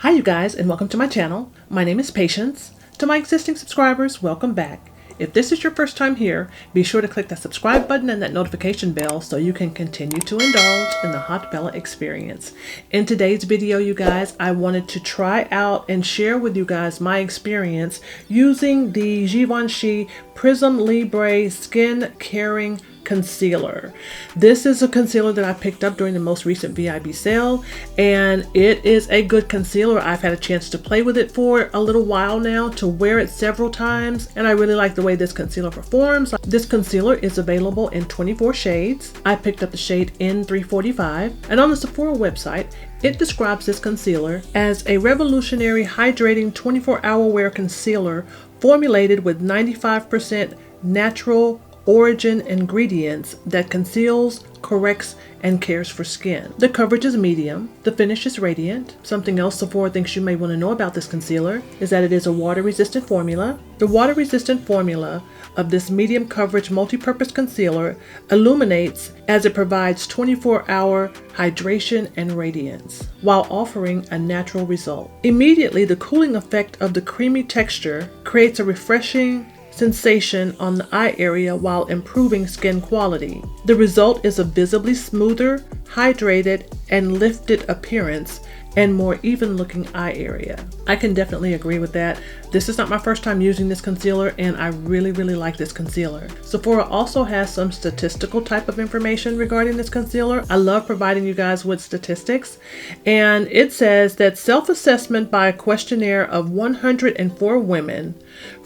Hi you guys, and welcome to my channel. My name is Patience. To my existing subscribers, welcome back. If this is your first time here, be sure to click that subscribe button and that notification bell so you can continue to indulge in the Hot Bella experience. In today's video, you guys, I wanted to try out and share with you guys my experience using the Givenchy Prisme Libre Skin Caring Concealer. This is a concealer that I picked up during the most recent VIB sale, and it is a good concealer. I've had a chance to play with it for a little while now, to wear it several times, and I really like the way this concealer performs. This concealer is available in 24 shades. I picked up the shade N345, and on the Sephora website, it describes this concealer as a revolutionary hydrating 24-hour wear concealer formulated with 95% natural origin ingredients that conceals, corrects, and cares for skin. The coverage is medium. The finish is radiant. Something else Sephora thinks you may want to know about this concealer is that it is a water-resistant formula. The water-resistant formula of this medium coverage multi-purpose concealer illuminates as it provides 24-hour hydration and radiance while offering a natural result. Immediately, the cooling effect of the creamy texture creates a refreshing sensation on the eye area while improving skin quality. The result is a visibly smoother, hydrated, and lifted appearance and more even looking eye area. I can definitely agree with that. This is not my first time using this concealer, and I really like this concealer. Sephora also has some statistical type of information regarding this concealer. I love providing you guys with statistics, and it says that self-assessment by a questionnaire of 104 women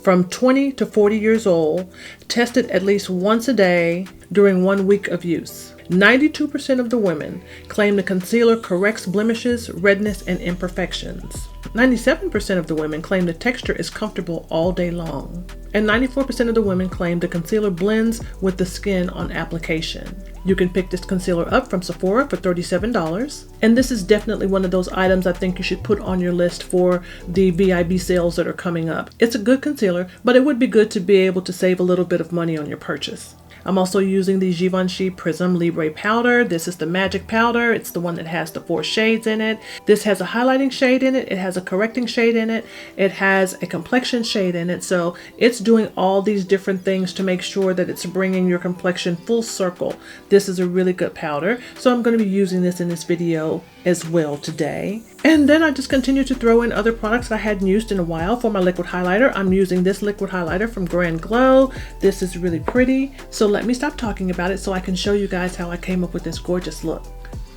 from 20 to 40 years old tested at least once a day during 1 week of use. 92% of the women claim the concealer corrects blemishes, redness, and imperfections. 97% of the women claim the texture is comfortable all day long. And 94% of the women claim the concealer blends with the skin on application. You can pick this concealer up from Sephora for $37. And this is definitely one of those items I think you should put on your list for the VIB sales that are coming up. It's a good concealer, but it would be good to be able to save a little bit of money on your purchase. I'm also using the Givenchy Prisme Libre powder. This is the magic powder. It's the one that has the 4 shades in it. This has a highlighting shade in it. It has a correcting shade in it. It has a complexion shade in it. So it's doing all these different things to make sure that it's bringing your complexion full circle. This is a really good powder. So I'm going to be using this in this video as well today. And then I just continue to throw in other products that I hadn't used in a while. For my liquid highlighter, I'm using this liquid highlighter from Grand Glow. This is really pretty. So let me stop talking about it so I can show you guys how I came up with this gorgeous look.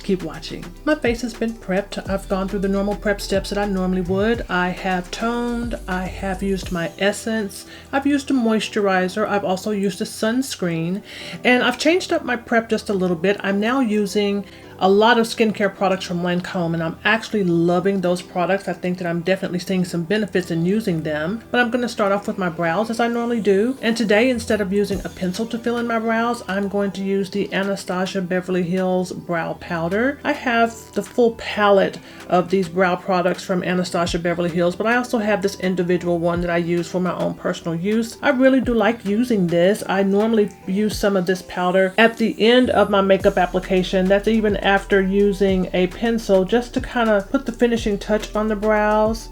Keep watching. My face has been prepped. I've gone through the normal prep steps that I normally would. I have toned. I have used my essence. I've used a moisturizer. I've also used a sunscreen. And I've changed up my prep just a little bit. I'm now using a lot of skincare products from Lancome, and I'm actually loving those products. I think that I'm definitely seeing some benefits in using them. But I'm going to start off with my brows as I normally do. And today, instead of using a pencil to fill in my brows, I'm going to use the Anastasia Beverly Hills Brow Powder. I have the full palette of these brow products from Anastasia Beverly Hills, but I also have this individual one that I use for my own personal use. I really do like using this. I normally use some of this powder at the end of my makeup application. That's even after using a pencil, just to kind of put the finishing touch on the brows.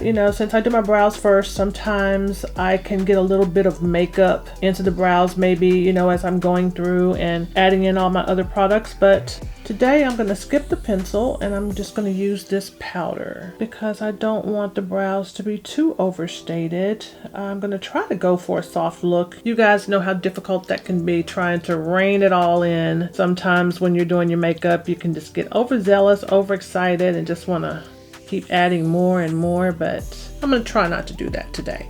You know, since I do my brows first, sometimes I can get a little bit of makeup into the brows, maybe, you know, as I'm going through and adding in all my other products. But today I'm going to skip the pencil and I'm just going to use this powder because I don't want the brows to be too overstated. I'm going to try to go for a soft look. You guys know how difficult that can be, trying to rein it all in. Sometimes when you're doing your makeup, you can just get overzealous, overexcited, and just want to keep adding more and more, but I'm going to try not to do that today.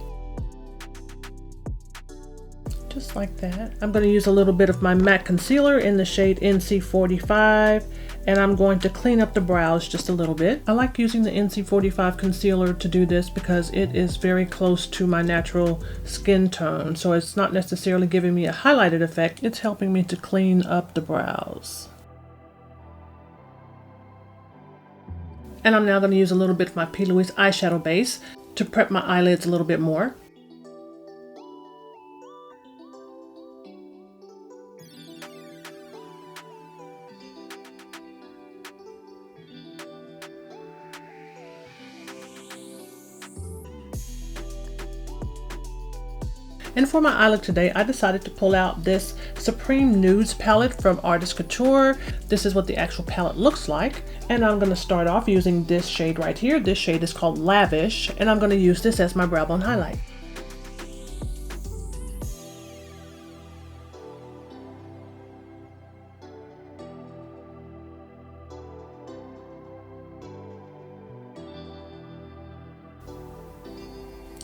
Just like that. I'm going to use a little bit of my matte concealer in the shade NC45, and I'm going to clean up the brows just a little bit. I like using the NC45 concealer to do this because it is very close to my natural skin tone, so it's not necessarily giving me a highlighted effect. It's helping me to clean up the brows. And I'm now going to use a little bit of my P. Louise eyeshadow base to prep my eyelids a little bit more. And for my eye look today, I decided to pull out this Supreme Nudes palette from Artist Couture. This is what the actual palette looks like. And I'm going to start off using this shade right here. This shade is called Lavish, and I'm going to use this as my brow bone highlight.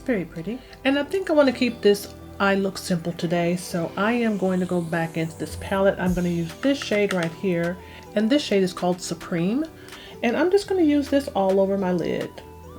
Very pretty. And I think I want to keep this eye look simple today, so I am going to go back into this palette. I'm going to use this shade right here, and this shade is called Supreme, and I'm just going to use this all over my lid.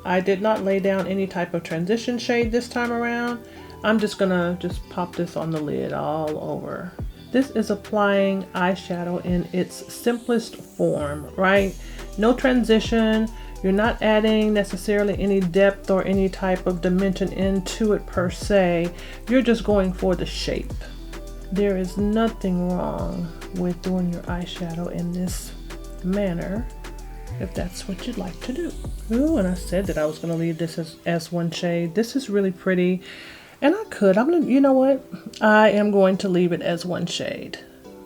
I did not lay down any type of transition shade this time around. I'm just gonna pop this on the lid all over. This is applying eyeshadow in its simplest form, right? No transition. You're not adding necessarily any depth or any type of dimension into it per se. You're just going for the shape. There is nothing wrong with doing your eyeshadow in this manner if that's what you'd like to do. Ooh, and I said that I was going to leave this as one shade. This is really pretty, and you know what? I am going to leave it as one shade.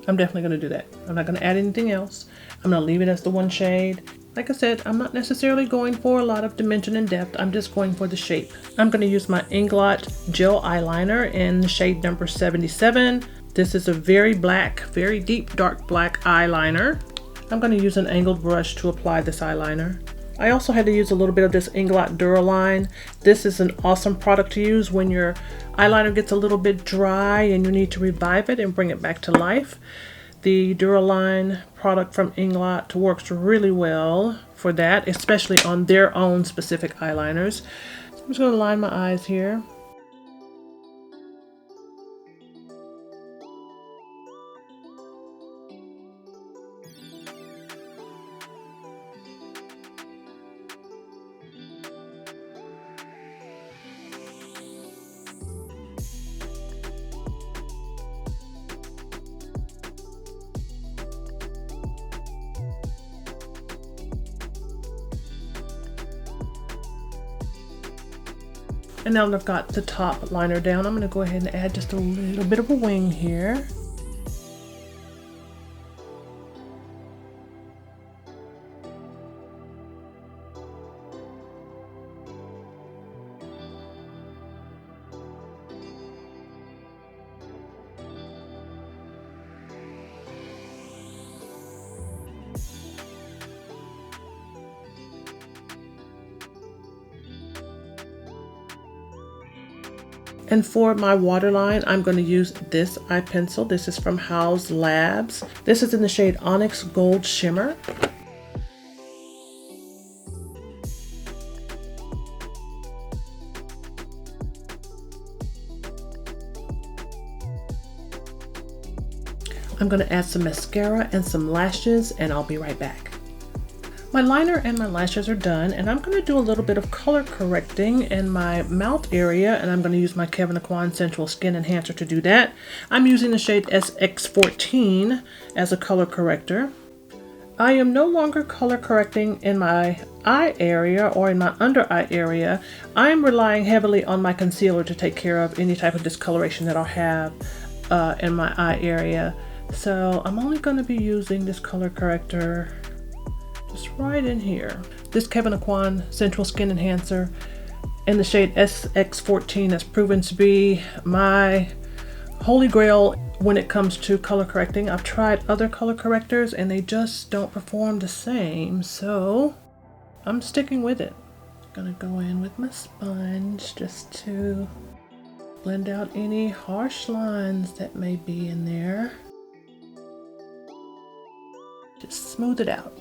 I'm definitely going to do that. I'm not going to add anything else. I'm going to leave it as the one shade. Like I said, I'm not necessarily going for a lot of dimension and depth. I'm just going for the shape. I'm going to use my Inglot gel eyeliner in the shade number 77. This is a very black, very deep dark black eyeliner. I'm going to use an angled brush to apply this eyeliner. I also had to use a little bit of this Inglot Duraline. This is an awesome product to use when your eyeliner gets a little bit dry and you need to revive it and bring it back to life. The Duraline product from Inglot works really well for that, especially on their own specific eyeliners. I'm just going to line my eyes here. And now that I've got the top liner down, I'm going to go ahead and add just a little bit of a wing here. And for my waterline, I'm going to use this eye pencil. This is from Haute Labs. This is in the shade Onyx Gold Shimmer. I'm going to add some mascara and some lashes, and I'll be right back. My liner and my lashes are done, and I'm going to do a little bit of color correcting in my mouth area, and I'm going to use my Kevyn Aucoin Sensual Skin Enhancer to do that. I'm using the shade SX14 as a color corrector. I am no longer color correcting in my eye area or in my under eye area. I'm relying heavily on my concealer to take care of any type of discoloration that I'll have in my eye area. So I'm only going to be using this color corrector just right in here. This Kevyn Aucoin Sensual Skin Enhancer in the shade SX14 has proven to be my holy grail when it comes to color correcting. I've tried other color correctors and they just don't perform the same, so I'm sticking with it. Gonna go in with my sponge just to blend out any harsh lines that may be in there. Just smooth it out.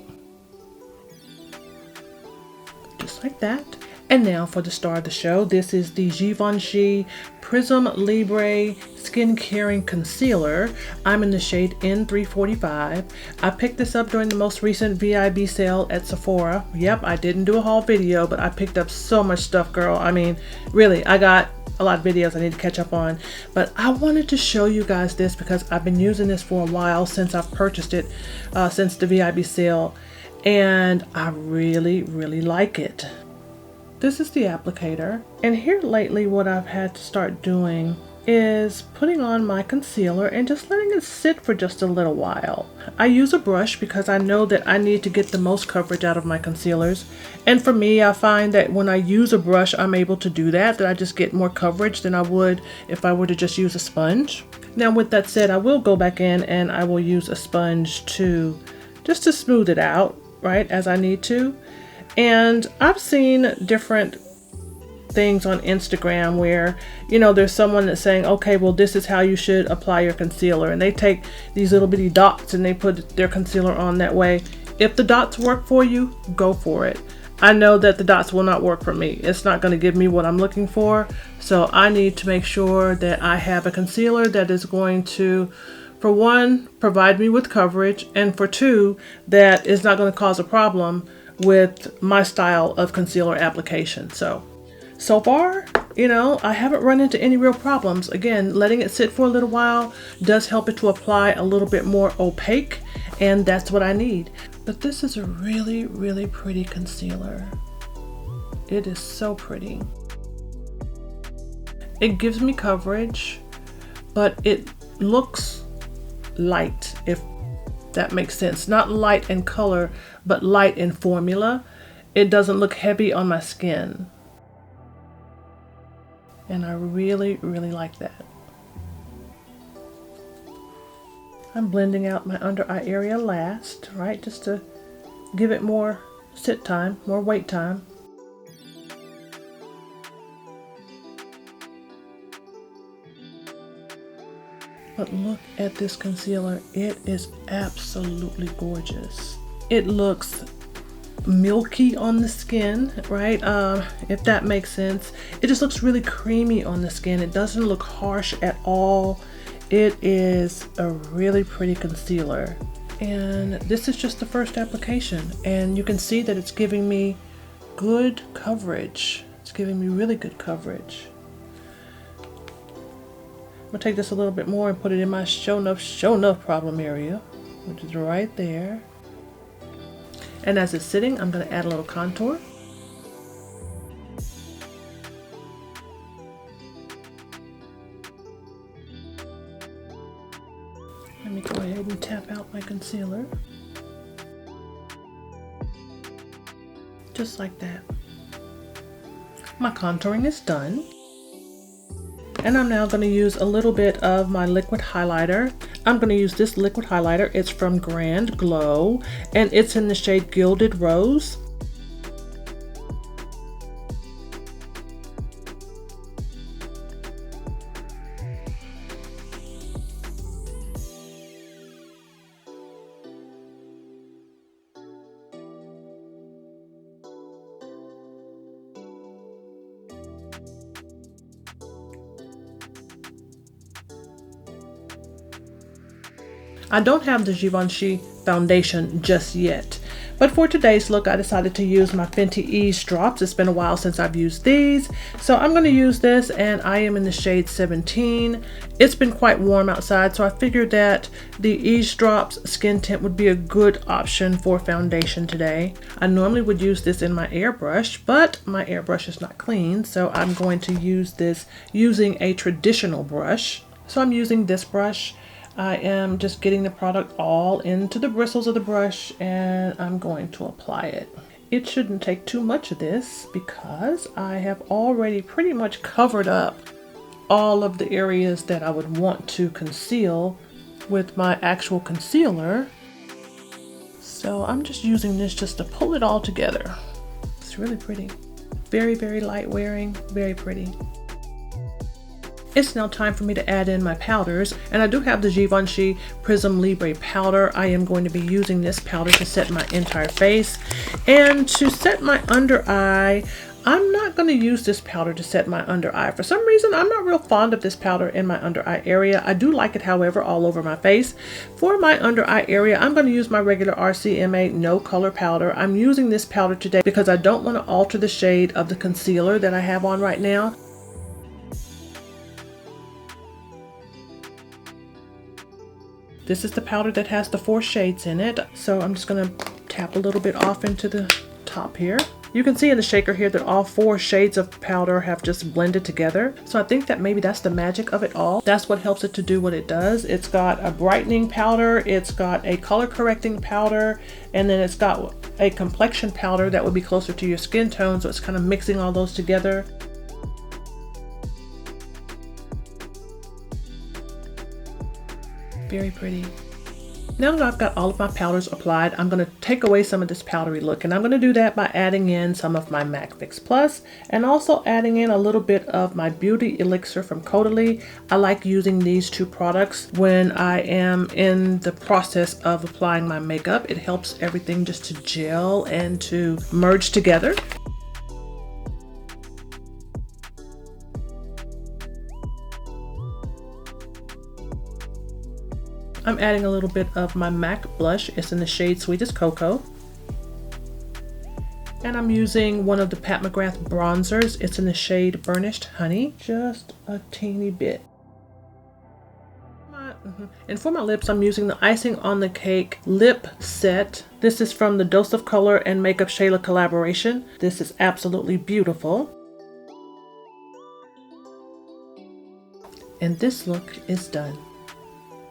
Just like that. And now for the star of the show. This is the Givenchy Prisme Libre Skin Caring Concealer. I'm in the shade N345. I picked this up during the most recent VIB sale at Sephora. Yep, I didn't do a haul video, but I picked up so much stuff, girl. I mean, really, I got a lot of videos I need to catch up on. But I wanted to show you guys this because I've been using this for a while since I've purchased it, since the VIB sale. And I really, really like it. This is the applicator, and here lately what I've had to start doing is putting on my concealer and just letting it sit for just a little while. I use a brush because I know that I need to get the most coverage out of my concealers. And for me, I find that when I use a brush, I'm able to do that I just get more coverage than I would if I were to just use a sponge. Now with that said, I will go back in and I will use a sponge just to smooth it out, right, as I need to. And I've seen different things on Instagram where, you know, there's someone that's saying, okay, well, this is how you should apply your concealer, and they take these little bitty dots and they put their concealer on that way. If the dots work for you, go for it. I know that the dots will not work for me. It's not going to give me what I'm looking for, so I need to make sure that I have a concealer that is going to, for one, provide me with coverage, and for two, that is not going to cause a problem with my style of concealer application. So far, you know, I haven't run into any real problems. Again, letting it sit for a little while does help it to apply a little bit more opaque, and that's what I need. But this is a really, really pretty concealer. It is so pretty. It gives me coverage, but it looks light, if that makes sense. Not light in color, but light in formula. It doesn't look heavy on my skin. And I really, really like that. I'm blending out my under eye area last, right? Just to give it more sit time, more wait time. But look at this concealer. It is absolutely gorgeous. It looks milky on the skin, right? If that makes sense. It just looks really creamy on the skin. It doesn't look harsh at all. It is a really pretty concealer. And this is just the first application. And you can see that it's giving me good coverage. It's giving me really good coverage. I'm gonna take this a little bit more and put it in my show enough problem area, which is right there. And as it's sitting, I'm going to add a little contour. Let me go ahead and tap out my concealer. Just like that. My contouring is done. And I'm now going to use a little bit of my liquid highlighter. I'm going to use this liquid highlighter. It's from Grand Glow, and it's in the shade Gilded Rose. I don't have the Givenchy foundation just yet, but for today's look I decided to use my Fenty Ease drops. It's been a while since I've used these, so I'm going to use this, and I am in the shade 17. It's been quite warm outside, so I figured that the Ease drops skin tint would be a good option for foundation today. I normally would use this in my airbrush, but my airbrush is not clean, so I'm going to use this using a traditional brush. So I'm using this brush. I am just getting the product all into the bristles of the brush, and I'm going to apply it. It shouldn't take too much of this because I have already pretty much covered up all of the areas that I would want to conceal with my actual concealer. So I'm just using this just to pull it all together. It's really pretty. Very, very light wearing, very pretty. It's now time for me to add in my powders, and I do have the Givenchy Prisme Libre powder. I am going to be using this powder to set my entire face. And to set my under eye, I'm not going to use this powder to set my under eye. For some reason, I'm not real fond of this powder in my under eye area. I do like it, however, all over my face. For my under eye area, I'm going to use my regular RCMA No Color powder. I'm using this powder today because I don't want to alter the shade of the concealer that I have on right now. This is the powder that has the 4 shades in it, so I'm just going to tap a little bit off into the top here. You can see in the shaker here that all 4 shades of powder have just blended together. So I think that maybe that's the magic of it all. That's what helps it to do what it does. It's got a brightening powder, it's got a color correcting powder, and then it's got a complexion powder that would be closer to your skin tone. So it's kind of mixing all those together. Very pretty. Now that I've got all of my powders applied, I'm going to take away some of this powdery look, and I'm going to do that by adding in some of my MAC Fix Plus and also adding in a little bit of my Beauty Elixir from Caudalie. I like using these 2 products when I am in the process of applying my makeup. It helps everything just to gel and to merge together. I'm adding a little bit of my MAC blush. It's in the shade Sweet as Cocoa. And I'm using one of the Pat McGrath bronzers. It's in the shade Burnished Honey, just a teeny bit. And for my lips, I'm using the Icing on the Cake lip set. This is from the Dose of Color and Makeup Shayla collaboration. This is absolutely beautiful. And this look is done.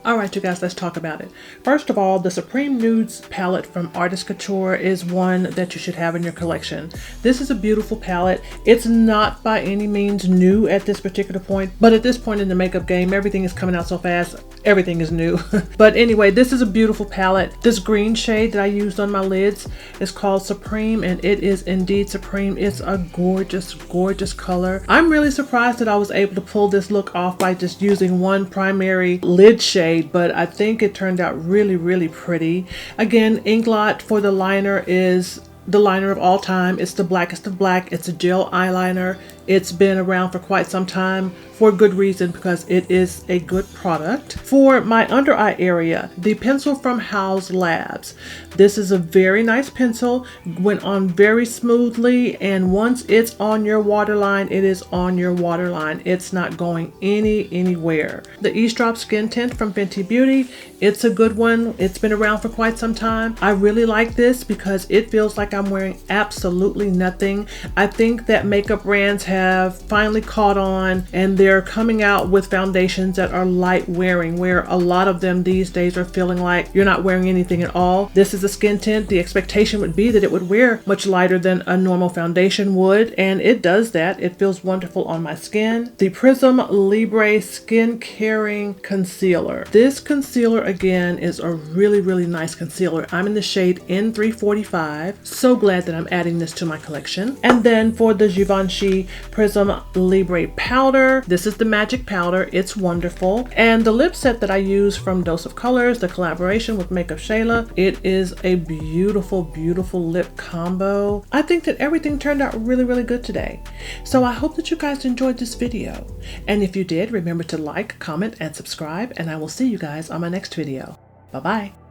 Alright you guys, let's talk about it. First of all, the Supreme Nudes palette from Artist Couture is one that you should have in your collection. This is a beautiful palette. It's not by any means new at this particular point, but at this point in the makeup game, everything is coming out so fast, everything is new. But anyway, this is a beautiful palette. This green shade that I used on my lids is called Supreme, and it is indeed Supreme. It's a gorgeous, gorgeous color. I'm really surprised that I was able to pull this look off by just using one primary lid shade, but I think it turned out really, really pretty. Again, Inglot for the liner is the liner of all time. It's the blackest of black. It's a gel eyeliner. It's been around for quite some time for good reason, because it is a good product. For my under eye area, the pencil from House Labs. This is a very nice pencil, went on very smoothly, and once it's on your waterline, it is on your waterline. It's not going anywhere. The Eavesdrop Skin Tint from Fenty Beauty, it's a good one. It's been around for quite some time. I really like this because it feels like I'm wearing absolutely nothing. I think that makeup brands have finally caught on, and they're coming out with foundations that are light wearing, where a lot of them these days are feeling like you're not wearing anything at all. This is a skin tint. The expectation would be that it would wear much lighter than a normal foundation would, and it does that. It feels wonderful on my skin. The Prisme Libre Skin Caring Concealer. This concealer again is a really, really nice concealer. I'm in the shade N345. So glad that I'm adding this to my collection. And then for the Givenchy Prisme Libre powder, this is the magic powder. It's wonderful. And the lip set that I use from Dose of Colors, the collaboration with Makeup Shayla, it is a beautiful, beautiful lip combo. I think that everything turned out really, really good today. So I hope that you guys enjoyed this video. And if you did, remember to like, comment, and subscribe, and I will see you guys on my next video. Bye-bye.